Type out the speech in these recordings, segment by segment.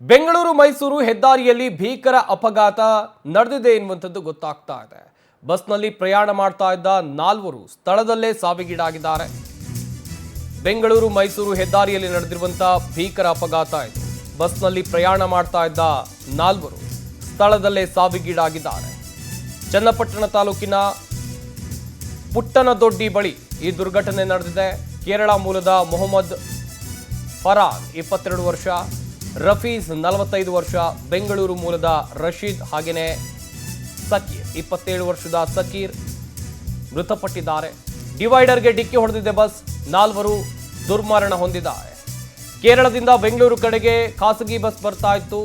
ಬೆಂಗಳೂರು ಮೈಸೂರು ಹೆದ್ದಾರಿಯಲ್ಲಿ ಭೀಕರ ಅಪಘಾತ ನಡೆದಿದೆ ಎನ್ನುವಂಥದ್ದು ಗೊತ್ತಾಗ್ತಾ ಇದೆ. ಬಸ್ನಲ್ಲಿ ಪ್ರಯಾಣ ಮಾಡ್ತಾ ಇದ್ದ ನಾಲ್ವರು ಸ್ಥಳದಲ್ಲೇ ಸಾವಿಗೀಡಾಗಿದ್ದಾರೆ. ಬೆಂಗಳೂರು ಮೈಸೂರು ಹೆದ್ದಾರಿಯಲ್ಲಿ ನಡೆದಿರುವಂತಹ ಭೀಕರ ಅಪಘಾತ ಇದು. ಬಸ್ನಲ್ಲಿ ಪ್ರಯಾಣ ಮಾಡ್ತಾ ಇದ್ದ ನಾಲ್ವರು ಸ್ಥಳದಲ್ಲೇ ಸಾವಿಗೀಡಾಗಿದ್ದಾರೆ. ಚನ್ನಪಟ್ಟಣ ತಾಲೂಕಿನ ಪುಟ್ಟನದೊಡ್ಡಿ ಬಳಿ ಈ ದುರ್ಘಟನೆ ನಡೆದಿದೆ. ಕೇರಳ ಮೂಲದ ಮೊಹಮ್ಮದ್ ಫರಾನ್ 22 ವರ್ಷ, ರಫೀಜ್ 45 ವರ್ಷ, ಬೆಂಗಳೂರು ಮೂಲದ ರಶೀದ್ ಹಾಗೆಯೇ ಸಕೀರ್ 27 ವರ್ಷದ ಸಕೀರ್ ಮೃತಪಟ್ಟಿದ್ದಾರೆ. ಡಿವೈಡರ್ಗೆ ಡಿಕ್ಕಿ ಹೊಡೆದಿದೆ ಬಸ್. ನಾಲ್ವರು ದುರ್ಮರಣ ಹೊಂದಿದ್ದಾರೆ. ಕೇರಳದಿಂದ ಬೆಂಗಳೂರು ಕಡೆಗೆ ಖಾಸಗಿ ಬಸ್ ಬರ್ತಾ ಇತ್ತು.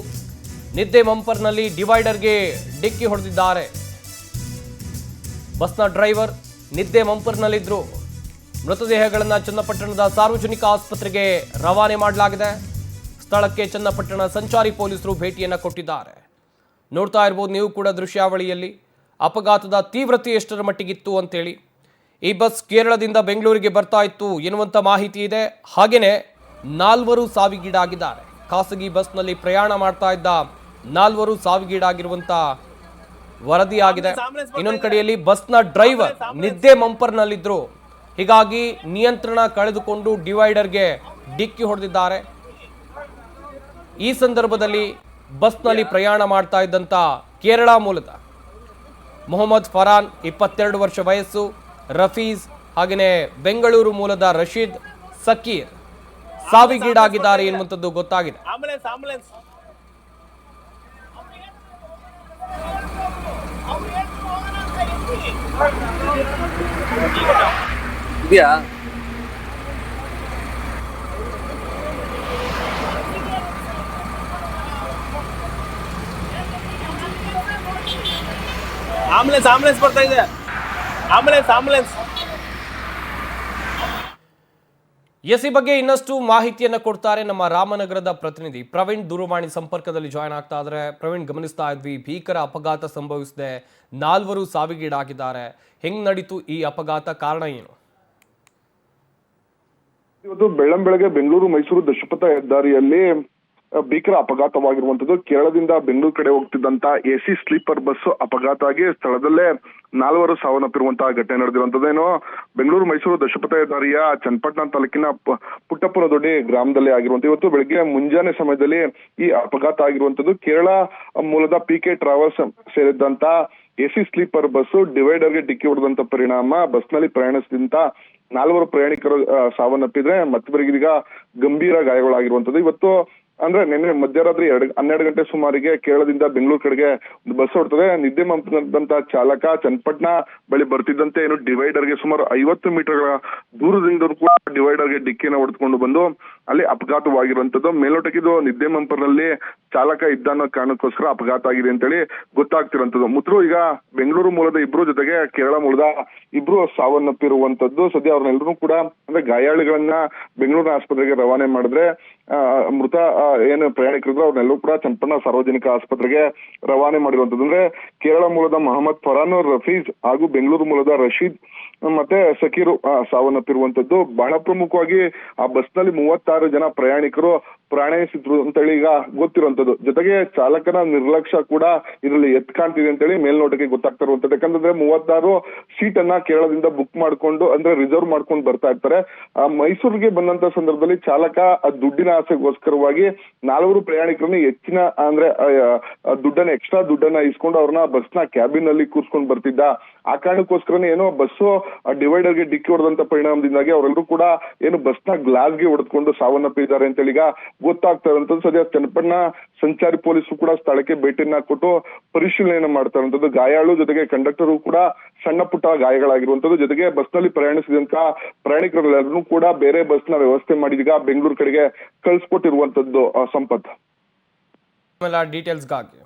ನಿದ್ದೆ ಮಂಪರ್ನಲ್ಲಿ ಡಿವೈಡರ್ಗೆ ಡಿಕ್ಕಿ ಹೊಡೆದಿದ್ದಾರೆ. ಬಸ್ನ ಡ್ರೈವರ್ ನಿದ್ದೆ ಮಂಪರ್ನಲ್ಲಿದ್ರು. ಮೃತದೇಹಗಳನ್ನು ಚನ್ನಪಟ್ಟಣದ ಸಾರ್ವಜನಿಕ ಆಸ್ಪತ್ರೆಗೆ ರವಾನೆ ಮಾಡಲಾಗಿದೆ. ಸ್ಥಳಕ್ಕೆ ಚನ್ನಪಟ್ಟಣ ಸಂಚಾರಿ ಪೊಲೀಸರು ಭೇಟಿಯನ್ನು ಕೊಟ್ಟಿದ್ದಾರೆ. ನೋಡ್ತಾ ಇರ್ಬೋದು ನೀವು ಕೂಡ ದೃಶ್ಯಾವಳಿಯಲ್ಲಿ ಅಪಘಾತದ ತೀವ್ರತೆ ಎಷ್ಟರ ಮಟ್ಟಿಗಿತ್ತು ಅಂತೇಳಿ. ಈ ಬಸ್ ಕೇರಳದಿಂದ ಬೆಂಗಳೂರಿಗೆ ಬರ್ತಾ ಇತ್ತು ಎನ್ನುವಂಥ ಮಾಹಿತಿ ಇದೆ. ಹಾಗೆಯೇ ನಾಲ್ವರು ಸಾವಿಗೀಡಾಗಿದ್ದಾರೆ. ಖಾಸಗಿ ಬಸ್ನಲ್ಲಿ ಪ್ರಯಾಣ ಮಾಡ್ತಾ ಇದ್ದ ನಾಲ್ವರು ಸಾವಿಗೀಡಾಗಿರುವಂಥ ವರದಿಯಾಗಿದೆ. ಇನ್ನೊಂದು ಕಡೆಯಲ್ಲಿ ಬಸ್ನ ಡ್ರೈವರ್ ನಿದ್ದೆ ಮಂಪರ್ನಲ್ಲಿದ್ದರು. ಹೀಗಾಗಿ ನಿಯಂತ್ರಣ ಕಳೆದುಕೊಂಡು ಡಿವೈಡರ್ಗೆ ಡಿಕ್ಕಿ ಹೊಡೆದಿದ್ದಾರೆ. ಈ ಸಂದರ್ಭದಲ್ಲಿ ಬಸ್ನಲ್ಲಿ ಪ್ರಯಾಣ ಮಾಡ್ತಾ ಇದ್ದಂಥ ಕೇರಳ ಮೂಲದ ಮೊಹಮ್ಮದ್ ಫರಾನ್ 22 ವರ್ಷ ವಯಸ್ಸು, ರಫೀಜ್ ಹಾಗೆಯೇ ಬೆಂಗಳೂರು ಮೂಲದ ರಶೀದ್, ಸಕೀರ್ ಸಾವಿಗೀಡಾಗಿದ್ದಾರೆ ಎನ್ನುವಂಥದ್ದು ಗೊತ್ತಾಗಿದೆ. ಇದೆಯಾ ಆಂಬುಲೆನ್ಸ್ ಬರ್ತಾ ಇದೆ. ಆಂಬುಲೆನ್ಸ್ ಎಸ್ ಈ ಬಗ್ಗೆ ಇನ್ನಷ್ಟು ಮಾಹಿತಿಯನ್ನು ಕೊಡ್ತಾರೆ ನಮ್ಮ ರಾಮನಗರದ ಪ್ರತಿನಿಧಿ ಪ್ರವೀಣ್. ದೂರವಾಣಿ ಸಂಪರ್ಕದಲ್ಲಿ ಜಾಯ್ನ್ ಆಗ್ತಾ ಇದ್ದಾರೆ. ಪ್ರವೀಣ್, ಗಮನಿಸ್ತಾ ಇದ್ವಿ ಭೀಕರ ಅಪಘಾತ ಸಂಭವಿಸಿದೆ, ನಾಲ್ವರು ಸಾವಿಗೀಡಾಗಿದ್ದಾರೆ. ಹೆಂಗ್ ನಡೀತು ಈ ಅಪಘಾತ, ಕಾರಣ ಏನು? ಇವತ್ತು ಬೆಳ್ಳಂಬೆಳಗ್ಗೆ ಬೆಂಗಳೂರು ಮೈಸೂರು ದಶಪಥ ಹೆದ್ದಾರಿಯಲ್ಲಿ ಭೀಕರ ಅಪಘಾತವಾಗಿರುವಂತದ್ದು. ಕೇರಳದಿಂದ ಬೆಂಗಳೂರು ಕಡೆ ಹೋಗ್ತಿದ್ದಂತ ಎಸಿ ಸ್ಲೀಪರ್ ಬಸ್ ಅಪಘಾತ ಆಗಿ ಸ್ಥಳದಲ್ಲೇ ನಾಲ್ವರು ಸಾವನ್ನಪ್ಪಿರುವಂತಹ ಘಟನೆ ನಡೆದಿರುವಂತದ್ದು. ಏನೋ ಬೆಂಗಳೂರು ಮೈಸೂರು ದಶಪಥ ಹೆದ್ದಾರಿಯ ಚನ್ನಪಟ್ಟಣ ತಾಲೂಕಿನ ಪುಟ್ಟಪ್ಪನದೊಡ್ಡಿ ಗ್ರಾಮದಲ್ಲಿ ಆಗಿರುವಂತ ಇವತ್ತು ಬೆಳಗ್ಗೆ ಮುಂಜಾನೆ ಸಮಯದಲ್ಲಿ ಈ ಅಪಘಾತ ಆಗಿರುವಂತದ್ದು. ಕೇರಳ ಮೂಲದ PK ಟ್ರಾವೆಲ್ಸ್ ಸೇರಿದಂತ ಎಸಿ ಸ್ಲೀಪರ್ ಬಸ್ ಡಿವೈಡರ್ಗೆ ಡಿಕ್ಕಿ ಹೊಡೆದಂತ ಪರಿಣಾಮ ಬಸ್ನಲ್ಲಿ ಪ್ರಯಾಣಿಸಿದಂತ ನಾಲ್ವರು ಪ್ರಯಾಣಿಕರು ಸಾವನ್ನಪ್ಪಿದ್ರೆ ಮತ್ತೊಬ್ಬರಿಗೆ ಗಂಭೀರ ಗಾಯಗಳಾಗಿರುವಂತದ್ದು. ಇವತ್ತು ಅಂದ್ರೆ ನಿನ್ನೆ ಮಧ್ಯರಾತ್ರಿ 12 ಗಂಟೆ ಸುಮಾರಿಗೆ ಕೇರಳದಿಂದ ಬೆಂಗಳೂರು ಕಡೆಗೆ ಒಂದು ಬಸ್ ಹೊಡ್ತದೆ. ನಿದ್ದೆ ಮಂಪದಂತ ಚಾಲಕ ಚನ್ನಪಟ್ಟಣ ಬಳಿ ಬರ್ತಿದ್ದಂತೆ ಏನು ಡಿವೈಡರ್ಗೆ ಸುಮಾರು 50 ಮೀಟರ್ಗಳ ದೂರದಿಂದ ಕೂಡ ಡಿವೈಡರ್ಗೆ ಡಿಕ್ಕಿನ ಹೊಡೆದುಕೊಂಡು ಬಂದು ಅಲ್ಲಿ ಅಪಘಾತವಾಗಿರುವಂತದ್ದು. ಮೇಲ್ನೋಟಕ್ಕೆ ಇದು ನಿದ್ದೆ ಮಂಪರ್ನಲ್ಲಿ ಚಾಲಕ ಇದ್ದ ಅನ್ನೋ ಕಾರಣಕ್ಕೋಸ್ಕರ ಅಪಘಾತ ಆಗಿದೆ ಅಂತೇಳಿ ಗೊತ್ತಾಗ್ತಿರುವಂತದ್ದು. ಮುತ್ರು ಈಗ ಬೆಂಗಳೂರು ಮೂಲದ ಇಬ್ರು ಜೊತೆಗೆ ಕೇರಳ ಮೂಲದ ಇಬ್ರು ಸಾವನ್ನಪ್ಪಿರುವಂತದ್ದು. ಸದ್ಯ ಅವ್ರನ್ನೆಲ್ಲರೂ ಕೂಡ ಅಂದ್ರೆ ಗಾಯಾಳುಗಳನ್ನ ಬೆಂಗಳೂರಿನ ಆಸ್ಪತ್ರೆಗೆ ರವಾನೆ ಮಾಡಿದ್ರೆ ಮೃತ ಏನು ಪ್ರಯಾಣಿಕರಿದ್ರು ಅವ್ರನ್ನೆಲ್ಲರೂ ಕೂಡ ಚನ್ನಪಟ್ಟಣ ಸಾರ್ವಜನಿಕ ಆಸ್ಪತ್ರೆಗೆ ರವಾನೆ ಮಾಡಿರುವಂತದ್ದು. ಅಂದ್ರೆ ಕೇರಳ ಮೂಲದ ಮೊಹಮ್ಮದ್ ಫರಾನ್, ರಫೀಜ್ ಹಾಗೂ ಬೆಂಗಳೂರು ಮೂಲದ ರಶೀದ್ ಮತ್ತೆ ಸಕೀರು ಸಾವನ್ನಪ್ಪಿರುವಂತದ್ದು. ಬಹಳ ಪ್ರಮುಖವಾಗಿ ಆ ಬಸ್ನಲ್ಲಿ 36 ಜನ ಪ್ರಯಾಣಿಕರು ಪ್ರಯಾಣಿಸಿದ್ರು ಅಂತೇಳಿ ಈಗ ಗೊತ್ತಿರುವಂತದ್ದು. ಜೊತೆಗೆ ಚಾಲಕನ ನಿರ್ಲಕ್ಷ್ಯ ಕೂಡ ಇದರಲ್ಲಿ ಎತ್ ಕಾಣ್ತಿದೆ ಅಂತೇಳಿ ಮೇಲ್ನೋಟಕ್ಕೆ ಗೊತ್ತಾಗ್ತಾ ಇರುವಂತದ್ದು. ಯಾಕಂದ್ರೆ 36 ಸೀಟ್ ಅನ್ನ ಕೇರಳದಿಂದ ಬುಕ್ ಮಾಡ್ಕೊಂಡು ಅಂದ್ರೆ ರಿಸರ್ವ್ ಮಾಡ್ಕೊಂಡು ಬರ್ತಾ ಇರ್ತಾರೆ. ಮೈಸೂರಿಗೆ ಬಂದಂತ ಸಂದರ್ಭದಲ್ಲಿ ಚಾಲಕ ದುಡ್ಡಿನ ಆಸೆಗೋಸ್ಕರವಾಗಿ 4 ಪ್ರಯಾಣಿಕರನ್ನ ಹೆಚ್ಚಿನ ಅಂದ್ರೆ ದುಡ್ಡನ್ನ ಎಕ್ಸ್ಟ್ರಾ ದುಡ್ಡನ್ನ ಇಸ್ಕೊಂಡು ಅವ್ರನ್ನ ಬಸ್ನ ಕ್ಯಾಬಿನ್ ನಲ್ಲಿ ಕೂರ್ಸ್ಕೊಂಡು ಬರ್ತಿದ್ದ. ಆ ಕಾರಣಕ್ಕೋಸ್ಕರನೇ ಏನೋ ಬಸ್ಸು ಡಿವೈಡರ್ಗೆ ಡಿಕ್ಕಿ ಹೊಡೆದಂತ ಪರಿಣಾಮದಿಂದಾಗಿ ಅವರೆಲ್ಲರೂ ಕೂಡ ಏನು ಬಸ್ನ ಗ್ಲಾಸ್ಗೆ ಹೊಡೆದುಕೊಂಡು ಸಾವನ್ನಪ್ಪಿದ್ದಾರೆ ಅಂತೇಳಿ ಈಗ ಗೊತ್ತಾಗ್ತಾ ಇರುವಂತದ್ದು. ಸದ್ಯ ಚನ್ನಪಟ್ಟಣ ಸಂಚಾರಿ ಪೊಲೀಸರು ಕೂಡ ಸ್ಥಳಕ್ಕೆ ಭೇಟಿಯನ್ನ ಕೊಟ್ಟು ಪರಿಶೀಲನೆಯನ್ನ ಮಾಡ್ತಾ ಇರುವಂತದ್ದು. ಗಾಯಾಳು ಜೊತೆಗೆ ಕಂಡಕ್ಟರ್ ಕೂಡ ಸಣ್ಣ ಪುಟ್ಟ ಗಾಯಗಳಾಗಿರುವಂತದ್ದು. ಜೊತೆಗೆ ಬಸ್ನಲ್ಲಿ ಪ್ರಯಾಣಿಸಿದಂತ ಪ್ರಯಾಣಿಕರೆಲ್ಲರೂ ಕೂಡ ಬೇರೆ ಬಸ್ನ ವ್ಯವಸ್ಥೆ ಮಾಡಿ ಈಗ ಬೆಂಗಳೂರು ಕಡೆಗೆ ಕಳಿಸ್ಕೊಟ್ಟಿರುವಂತದ್ದು. ಸಂಪತ್ ಡೀಟೇಲ್ಸ್ಗಾಗಿ